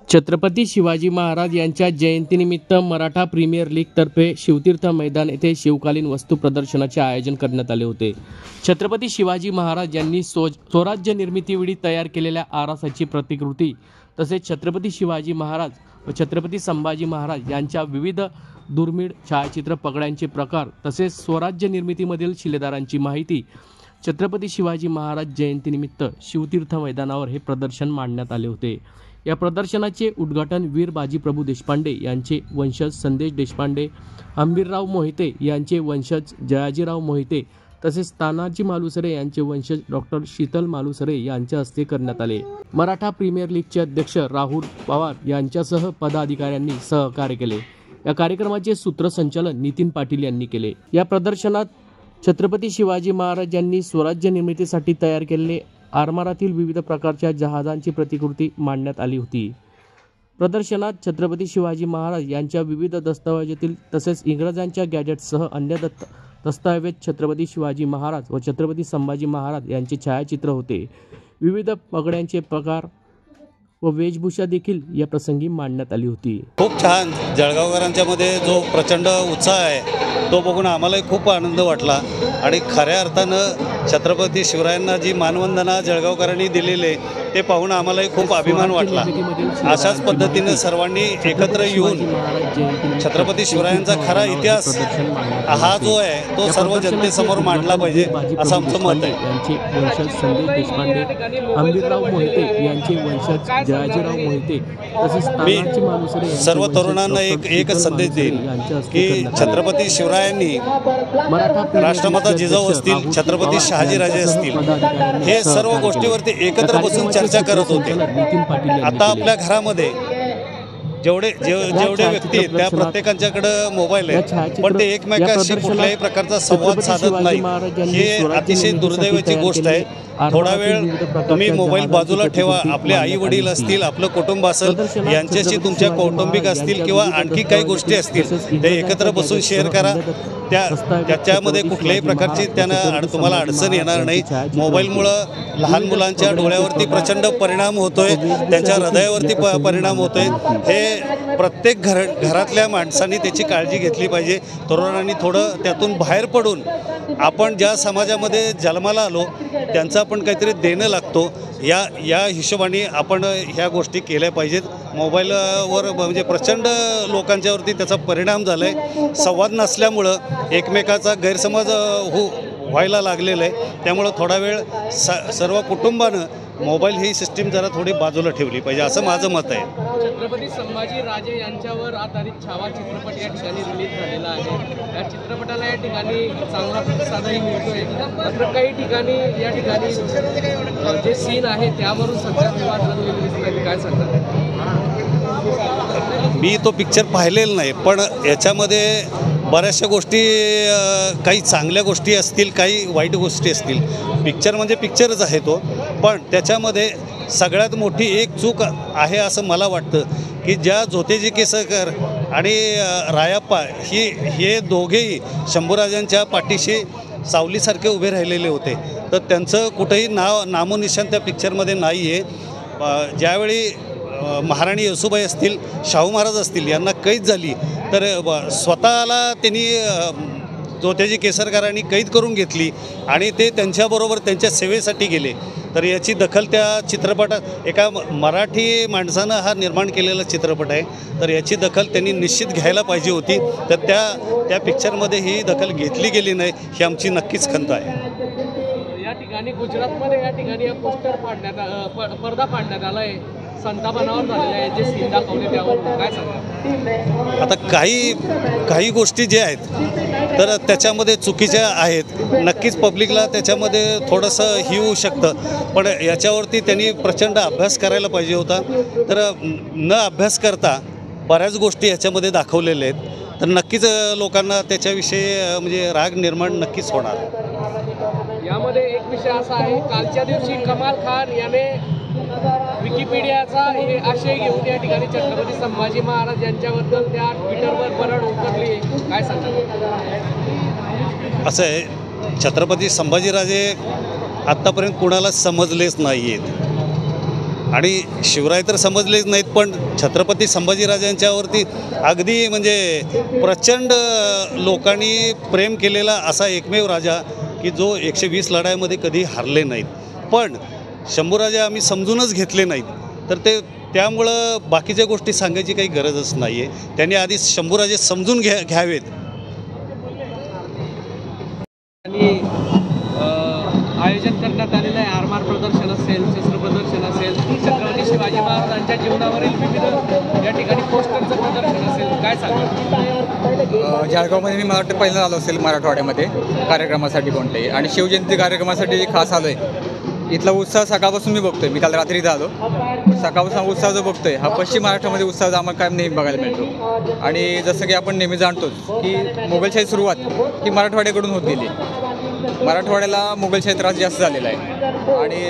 छत्रपती शिवाजी महाराज यांच्या जयंतीनिमित्त Maratha premier league तर्फे शिवतीर्थ मैदान येथे शिवकालीन वस्तू प्रदर्शनाचे आयोजन करण्यात आले होते। छत्रपती शिवाजी महाराज यांनी स्वराज्य निर्मितीवेळी तयार केलेल्या आरासाची प्रतिकृती तसेच छत्रपती शिवाजी महाराज व छत्रपती संभाजी महाराज यांच्या विविध दुर्मिळ छायाचित्र पगड्यांचे प्रकार तसेच स्वराज्य निर्मितीमधील शिलेदारांची माहिती छत्रपती शिवाजी महाराज जयंतीनिमित्त शिवतीर्थ मैदानावर हे प्रदर्शन मांडण्यात आले होते। या प्रदर्शनाचे उद्घाटन वीर बाजीप्रभू देशपांडे यांचे वंशज संदेश देशपांडे, अंबीरराव मोहिते यांचे वंशज जयाजीराव मोहिते तसेच तानाजी मालुसरे यांचे वंशज डॉक्टर शीतल मालुसरे यांच्या हस्ते करण्यात आले। मराठा प्रीमियर लीगचे अध्यक्ष राहुल पवार यांच्यासह पदाधिकाऱ्यांनी सहकार्य केले। या कार्यक्रमाचे सूत्रसंचालन नितीन पाटील यांनी केले। या प्रदर्शनात छत्रपती शिवाजी महाराज यांनी स्वराज्य निर्मितीसाठी तयार केलेले आरमारातील विविध प्रकारच्या जहाजांची प्रतिकृती मांडण्यात आली होती। प्रदर्शनात छत्रपती शिवाजी महाराज यांच्या विविध दस्तावेजातील तसेच इंग्रजांच्या गॅजेट्ससह अन्य दस्तावेज छत्रपती शिवाजी महाराज व छत्रपती संभाजी महाराज यांचे छायाचित्र होते। विविध पगड्यांचे प्रकार व वेशभूषा देखील या प्रसंगी मांडण्यात आली होती। खूप छान जळगावकरांच्या मध्ये जो प्रचंड उत्साह आहे तो बघून आम्हालाही खूप आनंद वाटला आणि खऱ्या अर्थानं छत्रपती शिवरायांना जी मानवंदना जळगावकरांनी दिलेले ते पाहून आम्हालाही खूप अभिमान वाटला। अशाच पद्धतीने सर्वांनी एकत्र येऊन छत्रपती शिवरायांचा खरा इतिहास हा जो आहे तो सर्व जनतेसमोर मांडला पाहिजे असं आमचं मत आहे। यांचे वंशज संदेश देशपांडे, अंबीरराव मोहिते यांचे वंशज जयाजीराव मोहिते तसेच तानाजी मालुसरे सर्व तरुणांना एकच संदेश देईल की छत्रपती शिवरायांनी राष्ट्रमाता जिजाऊ असतील, छत्रपती शहाजीराजे असतील, हे सर्व गोष्टीवरती एकत्र बसून चर्चा करत होते। आता आपल्या घरामध्ये जेवढे व्यक्ती आहेत त्या प्रत्येकांच्याकडे मोबाईल आहे पण ते एकमेकांशी कुठल्याही प्रकारचा संवाद साधत नाही। हे अतिशय दुर्दैवाची गोष्ट आहे। थोडा वेळ तुम्ही मोबाईल बाजूला ठेवा, आपले आई वडील असतील, आपलं कुटुंब असेल यांच्याशी तुमच्या कौटुंबिक असतील किंवा आणखी काही गोष्टी असतील ते एकत्र बसून शेअर करा। त्याच्यामध्ये कुठल्याही प्रकारची त्यांना तुम्हाला अडचण येणार नाही। मोबाईलमुळं लहान मुलांच्या डोळ्यावरती प्रचंड परिणाम होतोय, त्यांच्या हृदयावरती परिणाम होतोय। हे प्रत्येक घरातल्या माणसांनी त्याची काळजी घेतली पाहिजे। तरुणांनी थोडं त्यातून बाहेर पडून आपण ज्या समाजामध्ये जन्माला आलो त्यांचा आपण काहीतरी देणं लागतो या हिशोबाने आपण ह्या गोष्टी केल्या पाहिजेत। मोबाईलवर म्हणजे प्रचंड लोकांच्यावरती त्याचा परिणाम झाला आहे। संवाद नसल्यामुळं एकमेकाचा गैरसमज व्हायला लागलेला आहे। त्यामुळं थोडा वेळ सर्व कुटुंबानं मोबाईल ही सिस्टीम जरा थोडी बाजूला ठेवली पाहिजे असं माझं मत आहे। छत्रपती संभाजी राजे यांच्यावर आधारित छावा चित्रपट या ठिकाणी रिलीज झालेला आहे। या चित्रपटाला या ठिकाणी चांगला प्रतिसादही मिळतोय, मात्र काही ठिकाणी या ठिकाणी जे सीन आहे त्यावरून सध्या विवाद रंगलेले दिसतात, काय सांगतात? मी तो पिक्चर पाहिलेला नाही पण याच्यामध्ये बऱ्याचशा गोष्टी काही चांगल्या गोष्टी असतील, काही वाईट गोष्टी असतील। पिक्चर म्हणजे पिक्चरच आहे तो, पण त्याच्यामध्ये सगळ्यात मोठी एक चूक आहे असं मला वाटतं की ज्या जोतेजी केसरकर आणि रायप्पा हे दोघेही शंभूराजांच्या पाठीशी सावलीसारखे उभे राहिलेले होते, तर त्यांचं कुठेही नामोनिशाण त्या पिक्चरमध्ये नाही आहे। ज्यावेळी महाराणी येसूबाई असतील, शाहू महाराज असतील यांना कैद झाली तर स्वतःला त्यांनी जोत्याजी केसरकरांनी कैद करून घेतली आणि ते त्यांच्याबरोबर त्यांच्या सेवेसाठी गेले। तर याची दखल त्या चित्रपटात एका मराठी माणसानं हा निर्माण केलेला चित्रपट आहे, तर याची दखल त्यांनी निश्चित घ्यायला पाहिजे होती। तर त्या पिक्चरमध्ये ही दखल घेतली गेली नाही ही आमची नक्कीच खंत आहे। या ठिकाणी गुजरातमध्ये या ठिकाणी पोस्टर पडदा पाडण्यात आला आहे, संतापनावर झालेले आहे, जे सीन दाखवले त्यावर काय सांगतात? आता काही गोष्टी ज्या आहेत तर त्याच्यामध्ये चुकीच्या आहेत, नक्कीच पब्लिकला त्याच्यामध्ये थोडंसं ही होऊ शकतं, पण याच्यावरती त्यांनी प्रचंड अभ्यास करायला पाहिजे होता। तर न अभ्यास करता बऱ्याच गोष्टी याच्यामध्ये दाखवलेल्या आहेत, तर नक्कीच लोकांना त्याच्याविषयी म्हणजे राग निर्माण नक्कीच होणार। यामध्ये एक विषय असा आहे, कालच्या दिवशी कमाल खान याने विकिपीडियाचा हे आशय घेऊन या ठिकाणी छत्रपती संभाजी महाराज यांच्याबद्दल त्या ट्विटरवर परड उतरली, काय सांगतात? असं आहे, छत्रपती संभाजीराजे आत्तापर्यंत कुणाला समजलेच नाही आहेत आणि शिवराय तर समजलेच नाहीत, पण छत्रपती संभाजीराजांच्यावरती अगदी म्हणजे प्रचंड लोकांनी प्रेम केलेला असा एकमेव राजा की जो 120 लढाईमध्ये कधी हारले नाहीत. पण शंभूराजे आम्ही समजूनच घेतले नाहीत, तर त्यामुळं बाकीच्या गोष्टी सांगायची काही गरजच नाही आहे. त्यांनी आधी शंभूराजे समजून घ्यावेत. आणि आयोजन करण्यात आलेलं आहे आरमार प्रदर्शन असेल, शस्त्र प्रदर्शन असेल, छत्रपती शिवाजी महाराजांच्या जीवनावरील विविध या ठिकाणी पोस्टरचं प्रदर्शन असेल, काय सांगाल? जळगावमध्ये मी मला वाटतं पहिल्यांदा आलो असेल मराठवाड्यामध्ये कार्यक्रमासाठी कोणतेही, आणि शिवजयंती कार्यक्रमासाठी खास आलो आहे. इथला उत्साह सकाळपासून मी बघतोय. मी काल रात्री इथं आलो, सकाळपासून उत्साह जो बघतोय हा पश्चिम महाराष्ट्रामध्ये उत्साह आम्हाला काय नेहमी बघायला मिळतो. आणि जसं की आपण नेहमी जाणतोच की मोगलशाही सुरुवात ही मराठवाड्याकडून होत गेली. मराठवाड्याला मोगलशाही त्रास जास्त झालेला आहे आणि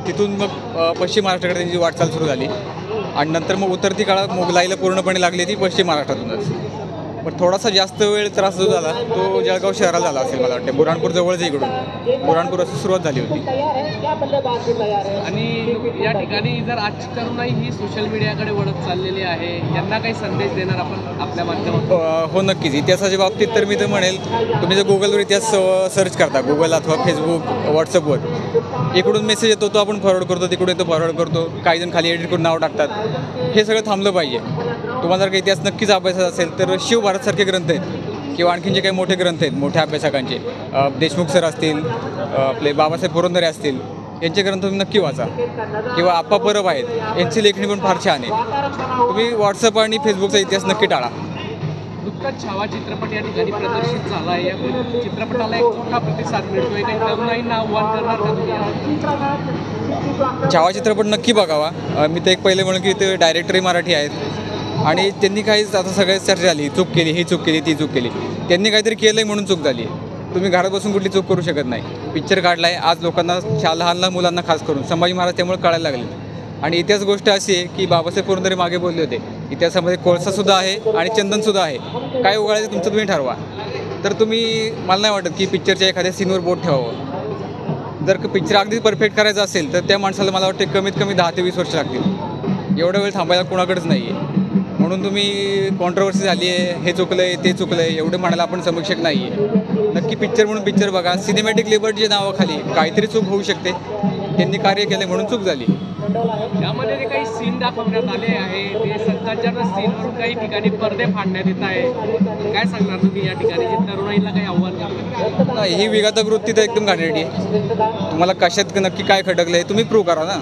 तिथून मग पश्चिम महाराष्ट्राकडे त्यांची वाटचाल सुरू झाली आणि नंतर मग उतरती काळात मोगलाईला पूर्णपणे लागली ती पश्चिम महाराष्ट्रातूनच. पण थोडासा जास्त वेळ त्रास जो झाला तो जळगाव शहराला झाला असेल मला वाटतं. बुऱ्हाणपूर जवळच इकडून बुऱ्हाणपूर अशी सुरुवात झाली होती. आणि या ठिकाणी जर आजची तरुणाई ही सोशल मीडियाकडे वळत चाललेली आहे, यांना काही संदेश देणार आपण आपल्या माध्यमातून? हो नक्कीच. इतिहासाच्या बाबतीत तर मी तर म्हणेल, तुम्ही जर गुगलवर इतिहास सर्च करता, गुगल अथवा फेसबुक, व्हॉट्सअपवर, इकडून मेसेज येतो तो आपण फॉरवर्ड करतो, तिकडून येतो फॉरवर्ड करतो, काही जण खाली एडिट करून नाव टाकतात. हे सगळं थांबलं पाहिजे. तुम्हाला जर काही इतिहास नक्कीच अभ्यासाचा असेल तर शिवभारतसारखे ग्रंथ आहेत किंवा आणखीन जे काही मोठे ग्रंथ आहेत मोठ्या अभ्यासकांचे, देशमुख सर असतील, आपले बाबासाहेब पुरंदरे असतील, यांचे ग्रंथ तुम्ही नक्की वाचा. किंवा आप्पा परब आहेत, यांची लेखणी पण फार छान आहे. तुम्ही व्हॉट्सअप आणि फेसबुकचा इतिहास नक्की टाळा. नुकताच छावा चित्रपट या ठिकाणी प्रदर्शित झाला आहे. या चित्रपटाला एक मोठा प्रतिसाद मिळतोय. काही तरुणाईंना आव्हान करणार का तुम्ही? छावा चित्रपट नक्की बघावा. मी तर एक पहिले म्हणून की ते डायरेक्टरही मराठी आहेत आणि त्यांनी काहीच आता सगळ्याच चर्चा झाली, चूक केली, ही चूक केली, ती चूक केली. त्यांनी काहीतरी केलं आहे म्हणून चूक झाली आहे. तुम्ही घरात बसून कुठली चूक करू शकत नाही. पिक्चर काढला आहे, आज लोकांना लहान लहान मुलांना खास करून संभाजी महाराज त्यामुळे कळायला लागले. आणि इतिहास गोष्ट अशी आहे की बाबासाहेब पुरंदरे मागे बोलले होते, इतिहासामध्ये कोळसासुद्धा आहे आणि चंदनसुद्धा आहे. काय उगाळायचं तुमचं तुम्ही ठरवा. तर तुम्ही, मला नाही वाटत की पिक्चरच्या एखाद्या सीनवर बोट ठेवावं. जर पिक्चर अगदी परफेक्ट करायचा असेल तर त्या माणसाला मला वाटते कमीत कमी 10 ते 20 वर्ष लागतील. एवढा वेळ थांबायला कोणाकडेच नाही आहे. म्हणून तुम्ही कॉन्ट्रोवर्सी झाली आहे, हे चुकलं आहे, ते चुकलं आहे, एवढे म्हणायला आपण समीक्षक नाही आहे. नक्की पिक्चर म्हणून पिक्चर बघा. सिनेमॅटिक लिबर्टीच्या नावाखाली काहीतरी चूक होऊ शकते. त्यांनी कार्य केले म्हणून चूक झाली. त्यामध्ये जे काही सीन दाखवण्यात आले आहे ते सध्याच्या सीनवरून काही ठिकाणी पडदे फाडण्यात येत आहे. काय सांगणार तुम्ही या ठिकाणी जे तरुणाईला काही आव्हान करणार? नाही, ही विघातक वृत्ती तर एकदम घाणेरडी आहे. तुम्हाला कशात नक्की काय खटकलं आहे तुम्ही प्रूव्ह करा ना.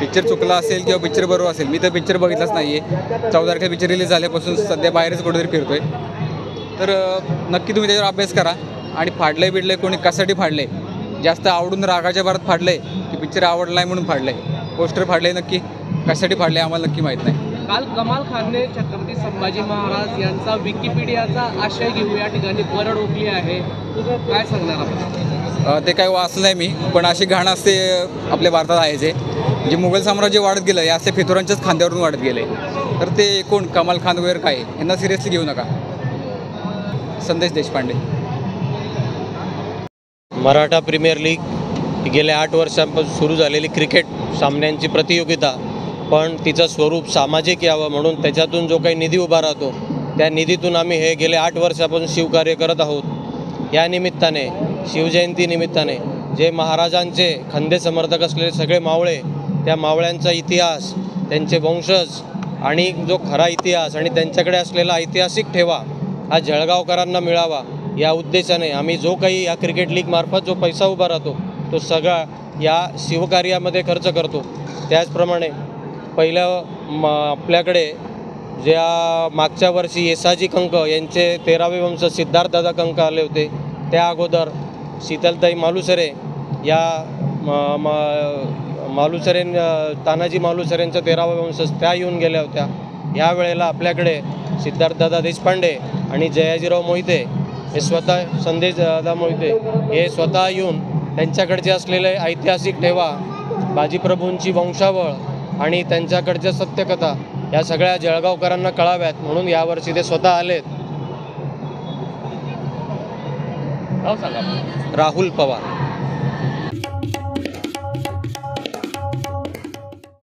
पिक्चर चुकला असेल किंवा पिक्चर बरोबर असेल. मी तर पिक्चर बघितलाच नाही आहे. 14 तारखेला पिक्चर रिलीज झाल्यापासून सध्या बाहेरच कुठेतरी फिरतोय. तर नक्की तुम्ही त्याच्यावर अभ्यास करा. आणि फाडलंय बिडलंय कोणी कशासाठी फाडलंय, जास्त आवडून रागाच्या भरात फाडलंय की पिक्चर आवडला नाही म्हणून फाडलंय, पोस्टर फाडले, नक्की कशासाठी फाडले आम्हाला नक्की माहीत नाही. काल कमाल खानने छत्रपती संभाजी महाराज यांचा विकिपीडियाचा आशय घेऊन या ठिकाणी परड ओकली आहे. काय सांगणार आपण? ते काय वाचलं नाही मी, पण अशी घाण असते आपल्या भारतात आहे जे मुघल साम्राज्य वाढत गेलं, या असे फितुरांच्याच खांद्यावरून वाढत गेले. तर ते कोण कमाल खान वगैरे काय यांना सिरियसली घेऊ नका. संदेश देशपांडे. मराठा प्रीमियर लीग गेल्या 8 वर्षांपासून सुरू झालेली क्रिकेट सामन्यांची प्रतियोगिता, पण तिचं स्वरूप सामाजिक यावं म्हणून त्याच्यातून जो काही निधी उभा राहतो त्या निधीतून आम्ही हे गेले 8 वर्षापासून शिवकार्य करत आहोत. या निमित्ताने शिवजयंती निमित्ताने जे महाराजांचे खंदे समर्थक असलेले सगळे मावळे, त्या मावळ्यांचा इतिहास, त्यांचे वंशज आणि जो खरा इतिहास आणि त्यांच्याकडे असलेला ऐतिहासिक ठेवा हा जळगावकरांना मिळावा या उद्देशाने आम्ही जो काही या क्रिकेट लीगमार्फत जो पैसा उभा राहतो तो सगळा या शिवकार्यामध्ये खर्च करतो. त्याचप्रमाणे पहिलं आपल्याकडे ज्या मागच्या वर्षी येसाजी कंक यांचे 13वे वंश सिद्धार्थदादा कंक आले होते, त्या अगोदर शीतलताई मालुसरे या मालुसरे तानाजी मालुसरेंच्या 13वा वंश त्या येऊन गेल्या होत्या. यावेळेला आपल्याकडे सिद्धार्थदादा देशपांडे आणि जयाजीराव मोहिते हे स्वतः, संदेश दादा मोहिते हे स्वतः येऊन त्यांच्याकडचे असलेले ऐतिहासिक ठेवा, बाजीप्रभूंची वंशावळ आणि त्यांच्याकडच्या सत्यकथा या सगळ्या जळगावकरांना कळाव्यात म्हणून यावर्षी ते स्वतः आलेत. नाव सांगा. राहुल पवार.